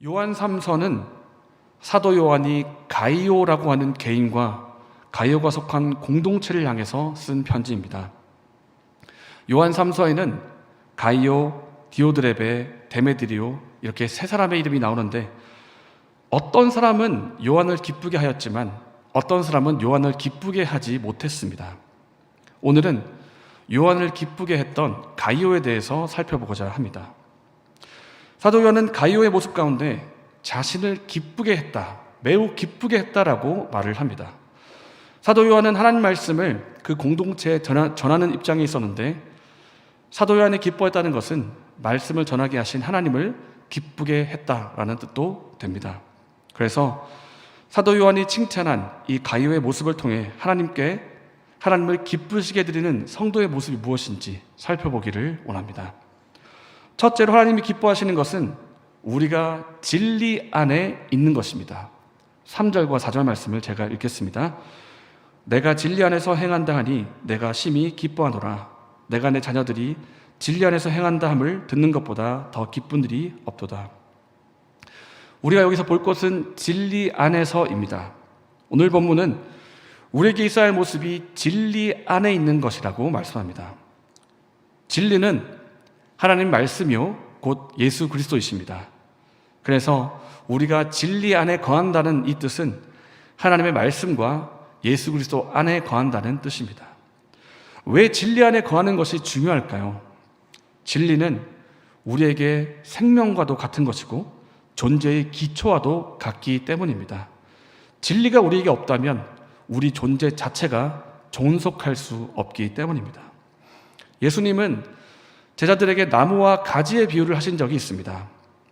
요한 3서는 사도 요한이 가이오라고 하는 개인과 가이오가 속한 공동체를 향해서 쓴 편지입니다. 요한 3서에는 가이오, 디오드레베, 데메드리오 이렇게 세 사람의 이름이 나오는데 어떤 사람은 요한을 기쁘게 하였지만 어떤 사람은 요한을 기쁘게 하지 못했습니다. 오늘은 요한을 기쁘게 했던 가이오에 대해서 살펴보고자 합니다. 사도 요한은 가이오의 모습 가운데 자신을 기쁘게 했다, 매우 기쁘게 했다라고 말을 합니다. 사도 요한은 하나님 말씀을 그 공동체에 전하는 입장에 있었는데 사도 요한이 기뻐했다는 것은 말씀을 전하게 하신 하나님을 기쁘게 했다라는 뜻도 됩니다. 그래서 사도 요한이 칭찬한 이 가이오의 모습을 통해 하나님을 기쁘시게 드리는 성도의 모습이 무엇인지 살펴보기를 원합니다. 첫째로 하나님이 기뻐하시는 것은 우리가 진리 안에 있는 것입니다. 3절과 4절 말씀을 제가 읽겠습니다. 내가 진리 안에서 행한다 하니 내가 심히 기뻐하노라. 내가 내 자녀들이 진리 안에서 행한다 함을 듣는 것보다 더 기쁜 일이 없도다. 우리가 여기서 볼 것은 진리 안에서입니다. 오늘 본문은 우리에게 있어야 할 모습이 진리 안에 있는 것이라고 말씀합니다. 진리는 하나님 말씀이요 곧 예수 그리스도이십니다. 그래서 우리가 진리 안에 거한다는 이 뜻은 하나님의 말씀과 예수 그리스도 안에 거한다는 뜻입니다. 왜 진리 안에 거하는 것이 중요할까요? 진리는 우리에게 생명과도 같은 것이고 존재의 기초와도 같기 때문입니다. 진리가 우리에게 없다면 우리 존재 자체가 존속할 수 없기 때문입니다. 예수님은 제자들에게 나무와 가지의 비유를 하신 적이 있습니다.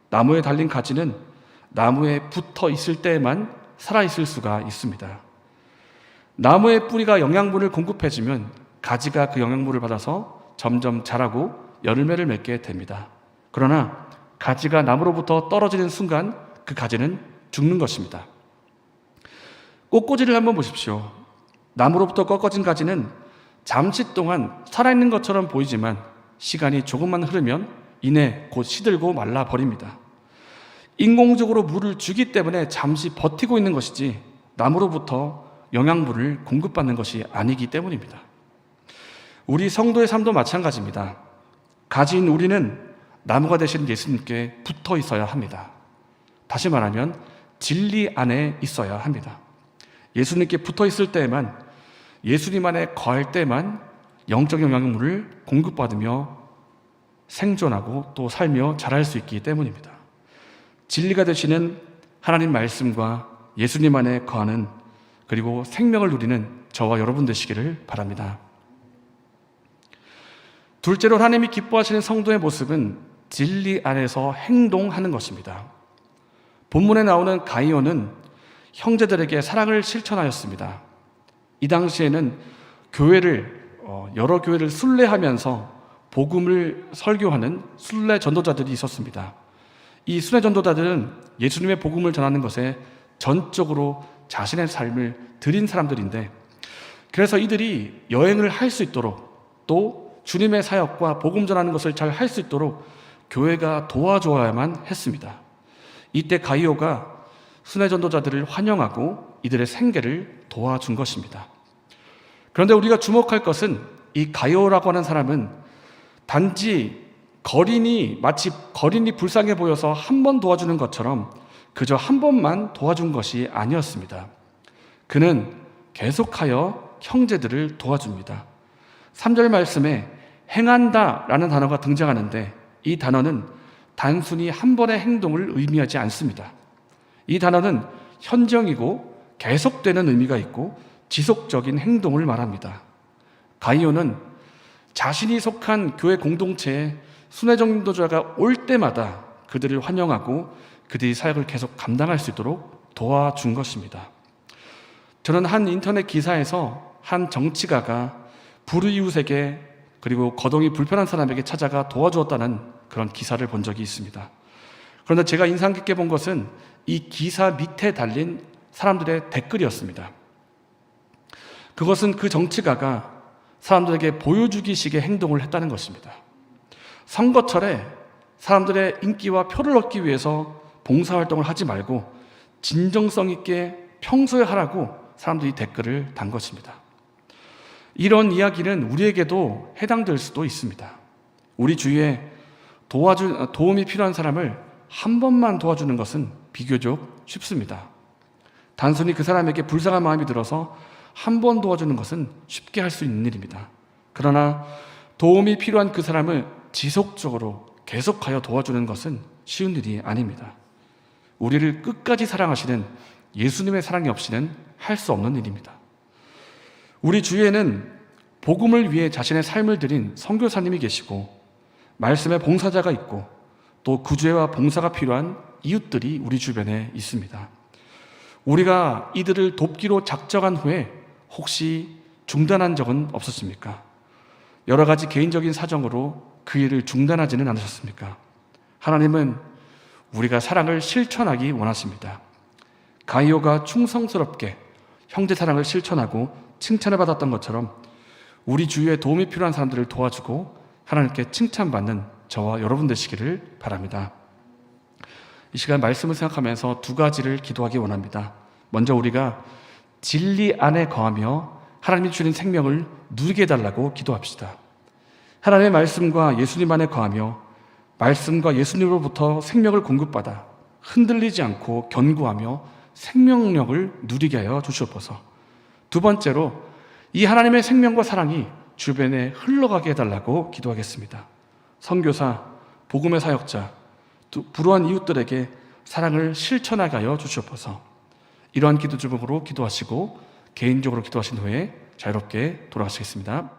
나무에 달린 가지는 나무에 붙어 있을 때에만 살아있을 수가 있습니다. 나무의 뿌리가 영양분을 공급해주면 가지가 그 영양분을 받아서 점점 자라고 열매를 맺게 됩니다. 그러나 가지가 나무로부터 떨어지는 순간 그 가지는 죽는 것입니다. 꽃꽂이를 한번 보십시오. 나무로부터 꺾어진 가지는 잠시 동안 살아있는 것처럼 보이지만 시간이 조금만 흐르면 이내 곧 시들고 말라버립니다. 인공적으로 물을 주기 때문에 잠시 버티고 있는 것이지 나무로부터 영양분을 공급받는 것이 아니기 때문입니다. 우리 성도의 삶도 마찬가지입니다. 가지인 우리는 나무가 되신 예수님께 붙어 있어야 합니다. 다시 말하면 진리 안에 있어야 합니다. 예수님께 붙어 있을 때에만, 예수님 안에 거할 때만 영적 영양분을 공급받으며 생존하고 또 살며 자랄 수 있기 때문입니다. 진리가 되시는 하나님 말씀과 예수님 안에 거하는 그리고 생명을 누리는 저와 여러분 되시기를 바랍니다. 둘째로 하나님이 기뻐하시는 성도의 모습은 진리 안에서 행동하는 것입니다. 본문에 나오는 가이오는 형제들에게 사랑을 실천하였습니다. 이 당시에는 여러 교회를 순례하면서 복음을 설교하는 순례 전도자들이 있었습니다. 이 순례 전도자들은 예수님의 복음을 전하는 것에 전적으로 자신의 삶을 드린 사람들인데, 그래서 이들이 여행을 할 수 있도록 또 주님의 사역과 복음 전하는 것을 잘 할 수 있도록 교회가 도와줘야만 했습니다. 이때 가이오가 순례 전도자들을 환영하고 이들의 생계를 도와준 것입니다. 그런데 우리가 주목할 것은 이 가이오라고 하는 사람은 단지 마치 거린이 불쌍해 보여서 한 번 도와주는 것처럼 그저 한 번만 도와준 것이 아니었습니다. 그는 계속하여 형제들을 도와줍니다. 3절 말씀에 행한다 라는 단어가 등장하는데 이 단어는 단순히 한 번의 행동을 의미하지 않습니다. 이 단어는 현정이고 계속되는 의미가 있고 지속적인 행동을 말합니다. 가이오는 자신이 속한 교회 공동체에 순회 전도자가 올 때마다 그들을 환영하고 그들이 사역을 계속 감당할 수 있도록 도와준 것입니다. 저는 한 인터넷 기사에서 한 정치가가 불이웃에게 그리고 거동이 불편한 사람에게 찾아가 도와주었다는 그런 기사를 본 적이 있습니다. 그런데 제가 인상 깊게 본 것은 이 기사 밑에 달린 사람들의 댓글이었습니다. 그것은 그 정치가가 사람들에게 보여주기식의 행동을 했다는 것입니다. 선거철에 사람들의 인기와 표를 얻기 위해서 봉사활동을 하지 말고 진정성 있게 평소에 하라고 사람들이 댓글을 단 것입니다. 이런 이야기는 우리에게도 해당될 수도 있습니다. 우리 주위에 도움이 필요한 사람을 한 번만 도와주는 것은 비교적 쉽습니다. 단순히 그 사람에게 불쌍한 마음이 들어서 한 번 도와주는 것은 쉽게 할 수 있는 일입니다. 그러나 도움이 필요한 그 사람을 지속적으로 계속하여 도와주는 것은 쉬운 일이 아닙니다. 우리를 끝까지 사랑하시는 예수님의 사랑이 없이는 할 수 없는 일입니다. 우리 주위에는 복음을 위해 자신의 삶을 드린 선교사님이 계시고 말씀의 봉사자가 있고 또 구제와 봉사가 필요한 이웃들이 우리 주변에 있습니다. 우리가 이들을 돕기로 작정한 후에 혹시 중단한 적은 없었습니까? 여러 가지 개인적인 사정으로 그 일을 중단하지는 않으셨습니까? 하나님은 우리가 사랑을 실천하기 원하십니다. 가이오가 충성스럽게 형제 사랑을 실천하고 칭찬을 받았던 것처럼 우리 주위에 도움이 필요한 사람들을 도와주고 하나님께 칭찬받는 저와 여러분 되시기를 바랍니다. 이 시간 말씀을 생각하면서 두 가지를 기도하기 원합니다. 먼저 우리가 진리 안에 거하며 하나님이 주신 생명을 누리게 해달라고 기도합시다. 하나님의 말씀과 예수님 안에 거하며 말씀과 예수님으로부터 생명을 공급받아 흔들리지 않고 견고하며 생명력을 누리게 하여 주시옵소서. 두 번째로 이 하나님의 생명과 사랑이 주변에 흘러가게 해달라고 기도하겠습니다. 선교사, 복음의 사역자, 불우한 이웃들에게 사랑을 실천하게 하여 주시옵소서. 이러한 기도 제목으로 기도하시고 개인적으로 기도하신 후에 자유롭게 돌아가시겠습니다.